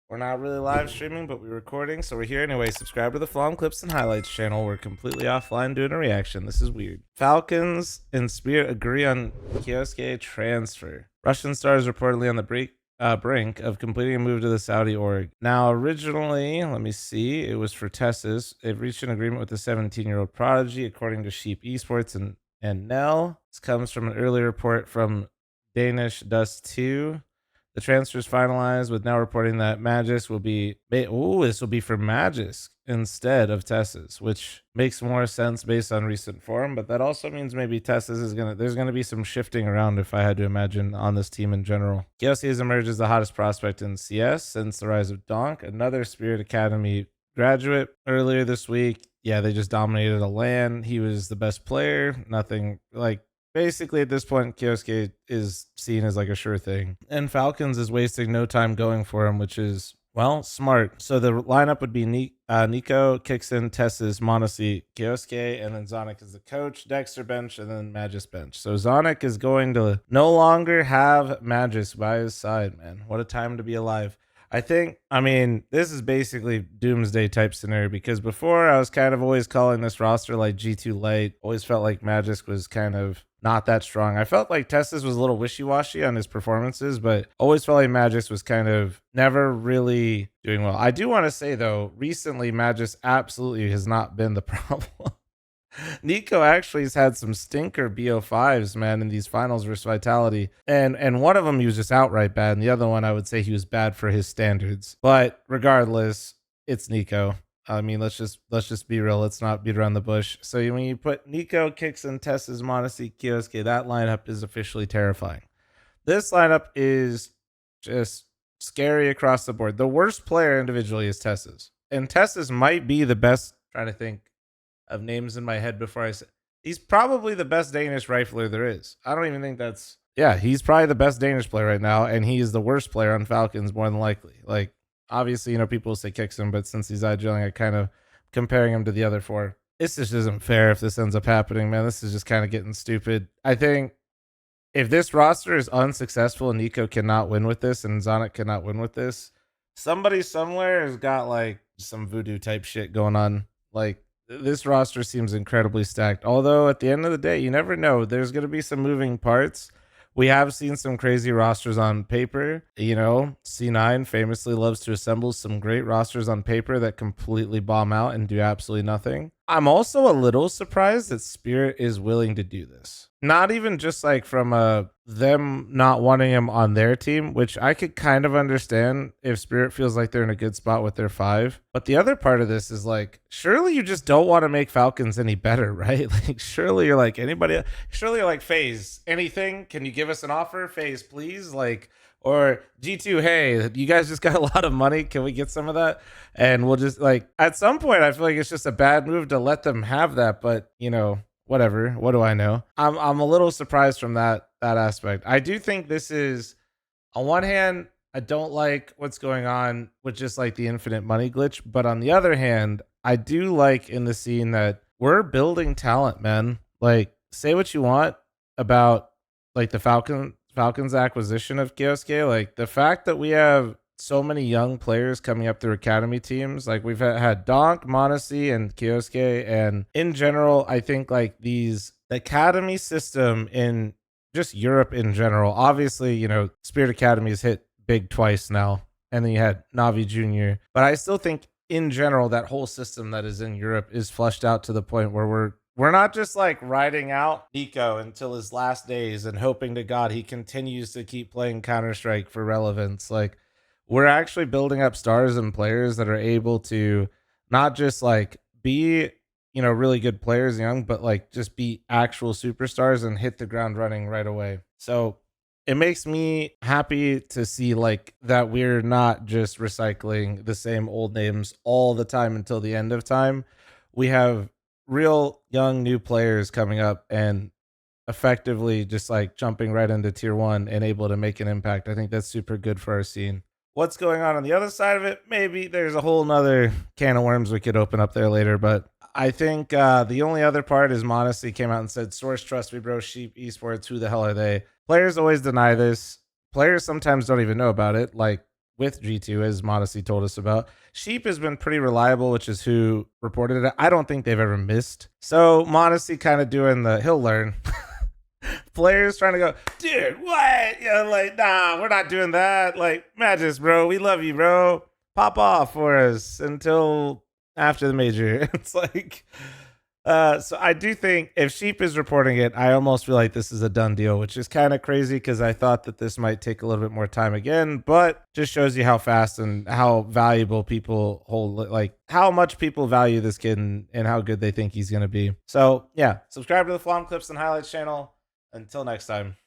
We're not really live streaming, but we're recording, so we're here anyway. Subscribe to the fl0m Clips and Highlights channel. We're completely offline doing a reaction. This is weird. Falcons and Spirit agree on kyousuke transfer. Russian stars reportedly on the brink of completing a move to the Saudi org. Now, originally, let me see, it was for Tess's. They've reached an agreement with the 17-year-old prodigy, according to Sheep Esports and Nell. This comes from an earlier report from Danish Dust 2. The transfer is finalized, with now reporting that Magis will be... this will be for Magis instead of Tess's, which makes more sense based on recent form, but that also means maybe Tess's is there's gonna be some shifting around, if I had to imagine, on this team in general. kyousuke has emerged as the hottest prospect in CS since the rise of Donk, another Spirit Academy graduate earlier this week. Yeah, they just dominated a LAN. He was the best player. Nothing like... Basically, at this point, kyousuke is seen as like a sure thing. And Falcons is wasting no time going for him, which is, well, smart. So the lineup would be Nico, Kixon, Tess's, Monesi, kyousuke, and then Zonic is the coach, Dexter bench, and then Magis bench. So Zonic is going to no longer have Magis by his side, man. What a time to be alive. I mean, this is basically doomsday type scenario, because before I was kind of always calling this roster like G2 light. Always felt like Magis was kind of not that strong. I felt like Tess's was a little wishy-washy on his performances, but always felt like Magis was kind of never really doing well. I do want to say, though, recently Magis absolutely has not been the problem. Nico actually has had some stinker BO5s, man, in these finals versus Vitality. And one of them he was just outright bad, and the other one I would say he was bad for his standards. But regardless, it's Nico. I mean, let's just be real. Let's not beat around the bush. So when you put Nico, Kixon, Tess's, Monesi, kyousuke, that lineup is officially terrifying. This lineup is just scary across the board. The worst player individually is Tess's. And Tess's might be the best. Trying to think of names in my head before I say. He's probably the best Danish rifler there is. I don't even think that's... Yeah, he's probably the best Danish player right now, and he is the worst player on Falcons more than likely. Like, obviously, you know, people will say Kixon, but since he's IGLing, I kind of comparing him to the other four. This just isn't fair if this ends up happening, man. This is just kind of getting stupid. I think if this roster is unsuccessful and Nico cannot win with this and Zonic cannot win with this, somebody somewhere has got like some voodoo type shit going on. Like, this roster seems incredibly stacked. Although at the end of the day, you never know. There's going to be some moving parts. We have seen some crazy rosters on paper. You know, C9 famously loves to assemble some great rosters on paper that completely bomb out and do absolutely nothing. I'm also a little surprised that Spirit is willing to do this. Not even just like from them not wanting him on their team, which I could kind of understand if Spirit feels like they're in a good spot with their 5. But the other part of this is like, surely you just don't want to make Falcons any better, right? Like, surely you're like surely you're like, FaZe, anything? Can you give us an offer? FaZe, please? Like, or G2, hey, you guys just got a lot of money. Can we get some of that? And we'll just like, at some point, I feel like it's just a bad move to let them have that. But, you know, whatever. What do I know? I'm a little surprised from that aspect. I do think this is, on one hand, I don't like what's going on with just like the infinite money glitch. But on the other hand, I do like in the scene that we're building talent, man. Like, say what you want about like the Falcons acquisition of kyousuke. Like, the fact that we have so many young players coming up through academy teams, like we've had Donk, Monesi, and kyousuke, and in general, I think like the academy system in just Europe in general, obviously, you know, Spirit Academy has hit big twice now, and then you had Navi Jr., but I still think in general that whole system that is in Europe is fleshed out to the point where we're not just like riding out Nico until his last days and hoping to God he continues to keep playing Counter-Strike for relevance. Like, we're actually building up stars and players that are able to not just like be, you know, really good players young, but like just be actual superstars and hit the ground running right away. So it makes me happy to see like that we're not just recycling the same old names all the time until the end of time. We have real young new players coming up and effectively just like jumping right into tier 1 and able to make an impact. I think that's super good for our scene. What's going on the other side of it? Maybe there's a whole nother can of worms we could open up there later, but I think the only other part is Monesi came out and said, source trust me, bro, Sheep Esports, who the hell are they? Players always deny this. Players sometimes don't even know about it. Like, with G2, as Modesty told us about. Sheep has been pretty reliable, which is who reported it. I don't think they've ever missed. So Modesty kind of doing the he'll learn. Players trying to go, dude, what? You know, like, nah, we're not doing that. Like, Magus, bro, we love you, bro. Pop off for us until after the major. It's like, so I do think if Sheep is reporting it, I almost feel like this is a done deal, which is kind of crazy because I thought that this might take a little bit more time again, but just shows you how fast and how valuable people hold, like how much people value this kid and how good they think he's going to be. So yeah, subscribe to the fl0m Clips and Highlights channel. Until next time.